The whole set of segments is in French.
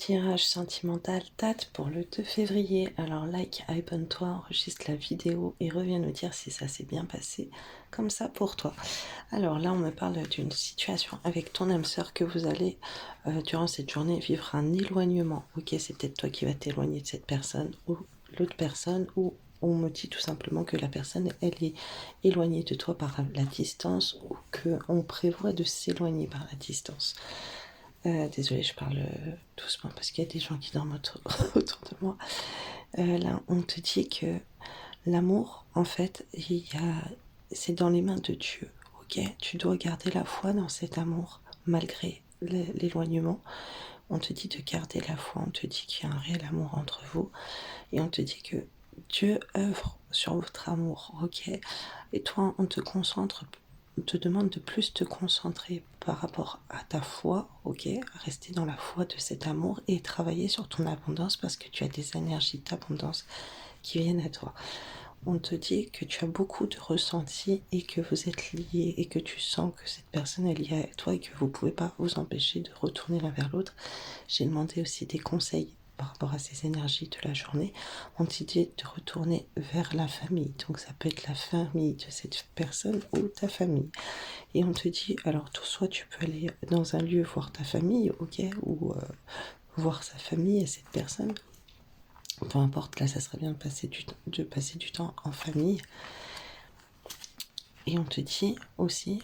Tirage sentimental TAT pour le 2 février. Alors like, abonne-toi, enregistre la vidéo et reviens nous dire si ça s'est bien passé comme ça pour toi. Alors là, on me parle d'une situation avec ton âme sœur que vous allez, durant cette journée, vivre un éloignement. Ok, c'est peut-être toi qui vas t'éloigner de cette personne ou l'autre personne, ou on me dit tout simplement que la personne, elle est éloignée de toi par la distance, ou qu'on prévoit de s'éloigner par la distance. Désolée, je parle doucement parce qu'il y a des gens qui dorment autour de moi. Là, on te dit que l'amour, en fait, c'est dans les mains de Dieu. Ok, tu dois garder la foi dans cet amour malgré l'éloignement. On te dit de garder la foi. On te dit qu'il y a un réel amour entre vous et on te dit que Dieu œuvre sur votre amour. Ok, et toi, on te demande de plus te concentrer par rapport à ta foi, ok, rester dans la foi de cet amour et travailler sur ton abondance parce que tu as des énergies d'abondance qui viennent à toi. On te dit que tu as beaucoup de ressentis et que vous êtes liés et que tu sens que cette personne est liée à toi et que vous ne pouvez pas vous empêcher de retourner l'un vers l'autre. J'ai demandé aussi des conseils par rapport à ces énergies de la journée. On te dit de retourner vers la famille. Donc ça peut être la famille de cette personne ou ta famille. Et on te dit, alors soit tu peux aller dans un lieu voir ta famille, ok, ou voir sa famille et cette personne. Peu importe, là, ça serait bien de passer du temps en famille. Et on te dit aussi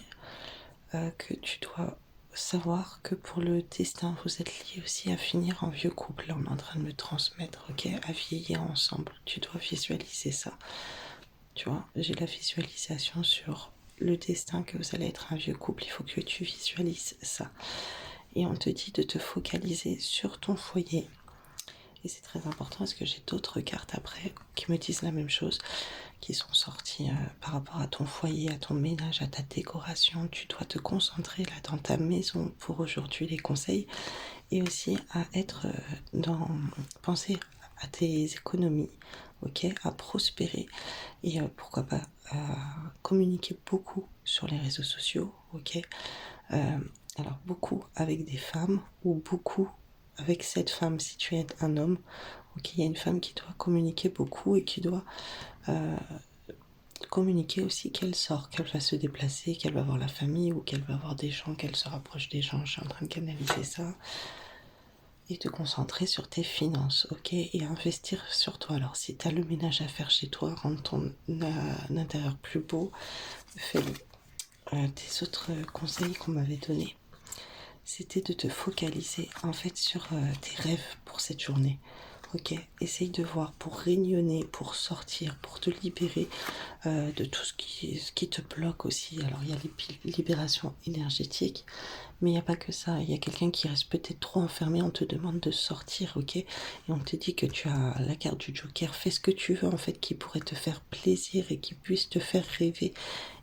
que tu dois savoir que pour le destin, vous êtes liés aussi à finir en vieux couple. Là, on est en train de me transmettre, ok, à vieillir ensemble. Tu dois visualiser ça. Tu vois, j'ai la visualisation sur le destin que vous allez être un vieux couple. Il faut que tu visualises ça. Et on te dit de te focaliser sur ton foyer. Et c'est très important parce que j'ai d'autres cartes après qui me disent la même chose, qui sont sorties par rapport à ton foyer, à ton ménage, à ta décoration. Tu dois te concentrer là dans ta maison pour aujourd'hui les conseils et aussi à être penser à tes économies, ok, à prospérer et pourquoi pas communiquer beaucoup sur les réseaux sociaux, ok. Alors beaucoup avec des femmes ou beaucoup avec cette femme si tu es un homme. Ok, il y a une femme qui doit communiquer beaucoup et qui doit communiquer aussi qu'elle sort, qu'elle va se déplacer, qu'elle va voir la famille ou qu'elle va voir des gens, qu'elle se rapproche des gens. Je suis en train de canaliser ça. Et te concentrer sur tes finances, ok, et investir sur toi. Alors si tu as le ménage à faire chez toi, rendre ton intérieur plus beau, fais-le. Des autres conseils qu'on m'avait donnés, c'était de te focaliser en fait sur tes rêves pour cette journée. Ok, essaye de voir pour rayonner, pour sortir, pour te libérer de tout ce qui te bloque aussi. Alors il y a les libérations énergétiques, mais il n'y a pas que ça. Il y a quelqu'un qui reste peut-être trop enfermé, on te demande de sortir, ok? Et on te dit que tu as la carte du Joker. Fais ce que tu veux en fait qui pourrait te faire plaisir et qui puisse te faire rêver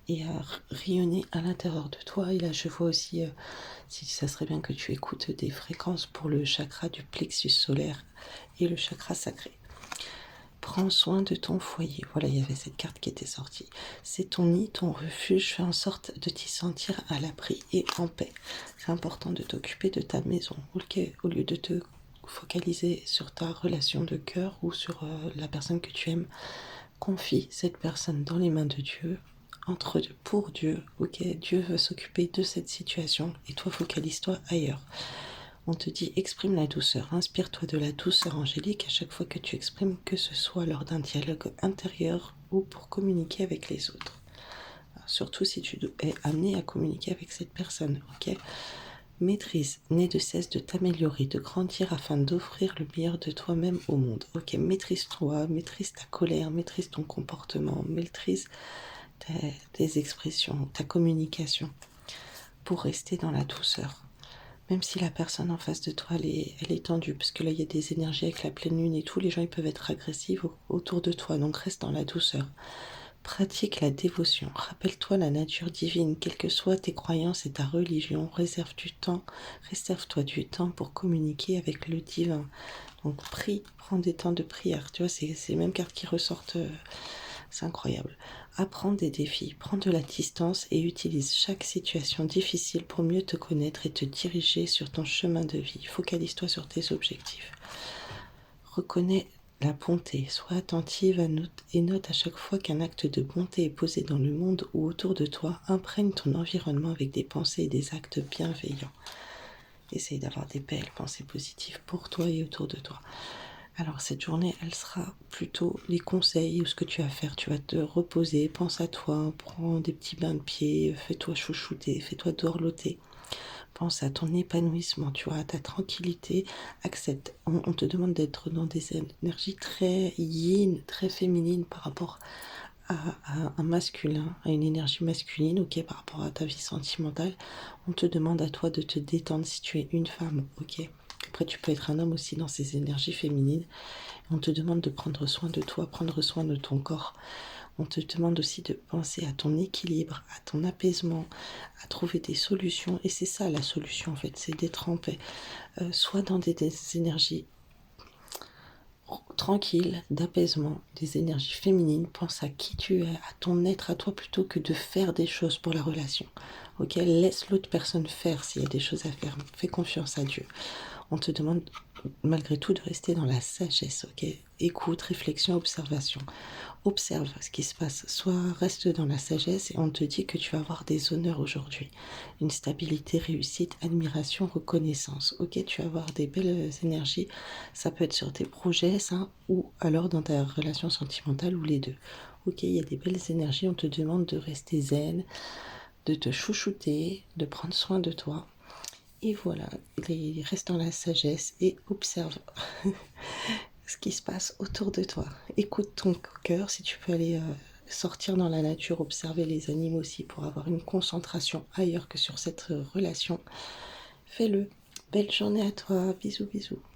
et rayonner à l'intérieur de toi. Et là, je vois aussi si ça serait bien que tu écoutes des fréquences pour le chakra du plexus solaire et le chakra sacré. Prends soin de ton foyer. Voilà, il y avait cette carte qui était sortie. C'est ton nid, ton refuge. Fais en sorte de t'y sentir à l'abri et en paix. C'est important de t'occuper de ta maison. Au lieu de te focaliser sur ta relation de cœur ou sur la personne que tu aimes, confie cette personne dans les mains de Dieu, pour Dieu, ok, Dieu veut s'occuper de cette situation et toi focalise-toi ailleurs. On te dit exprime la douceur, inspire-toi de la douceur angélique à chaque fois que tu exprimes, que ce soit lors d'un dialogue intérieur ou pour communiquer avec les autres. Alors, surtout si tu es amené à communiquer avec cette personne, ok. Maîtrise, n'aie de cesse de t'améliorer, de grandir afin d'offrir le meilleur de toi-même au monde. Ok, maîtrise-toi, maîtrise ta colère, maîtrise ton comportement, maîtrise tes expressions, ta communication pour rester dans la douceur. Même si la personne en face de toi, elle est tendue, parce que là, il y a des énergies avec la pleine lune et tout, les gens, ils peuvent être agressifs autour de toi, donc reste dans la douceur. Pratique la dévotion. Rappelle-toi la nature divine, quelles que soient tes croyances et ta religion. Réserve-toi du temps pour communiquer avec le divin. Donc prie, prends des temps de prière. Tu vois, c'est les mêmes cartes qui ressortent C'est incroyable. Apprends des défis, prends de la distance et utilise chaque situation difficile pour mieux te connaître et te diriger sur ton chemin de vie. Focalise-toi sur tes objectifs. Reconnais la bonté, sois attentive et note à chaque fois qu'un acte de bonté est posé dans le monde ou autour de toi, imprègne ton environnement avec des pensées et des actes bienveillants. Essaye d'avoir des belles pensées positives pour toi et autour de toi. Alors cette journée, elle sera plutôt les conseils ou ce que tu vas faire. Tu vas te reposer, pense à toi, prends des petits bains de pied, fais-toi chouchouter, fais-toi dorloter. Pense à ton épanouissement, tu vois, à ta tranquillité. Accepte. On te demande d'être dans des énergies très yin, très féminines par rapport à un masculin, à une énergie masculine, ok, par rapport à ta vie sentimentale. On te demande à toi de te détendre si tu es une femme, ok. Après, tu peux être un homme aussi dans ces énergies féminines. On te demande de prendre soin de toi, prendre soin de ton corps. On te demande aussi de penser à ton équilibre, à ton apaisement, à trouver des solutions. Et c'est ça la solution en fait, c'est d'être en paix. Soit dans des énergies tranquilles, d'apaisement, des énergies féminines. Pense à qui tu es, à ton être à toi plutôt que de faire des choses pour la relation. Ok, laisse l'autre personne faire s'il y a des choses à faire. Fais confiance à Dieu. On te demande malgré tout de rester dans la sagesse, ok. Écoute, réflexion, observation. Observe ce qui se passe. Soit reste dans la sagesse et on te dit que tu vas avoir des honneurs aujourd'hui. Une stabilité, réussite, admiration, reconnaissance. Ok, tu vas avoir des belles énergies. Ça peut être sur tes projets, ça, ou alors dans ta relation sentimentale ou les deux. Ok, il y a des belles énergies. On te demande de rester zen, de te chouchouter, de prendre soin de toi. Et voilà, reste dans la sagesse et observe ce qui se passe autour de toi. Écoute ton cœur, si tu peux aller sortir dans la nature, observer les animaux aussi pour avoir une concentration ailleurs que sur cette relation. Fais-le. Belle journée à toi. Bisous, bisous.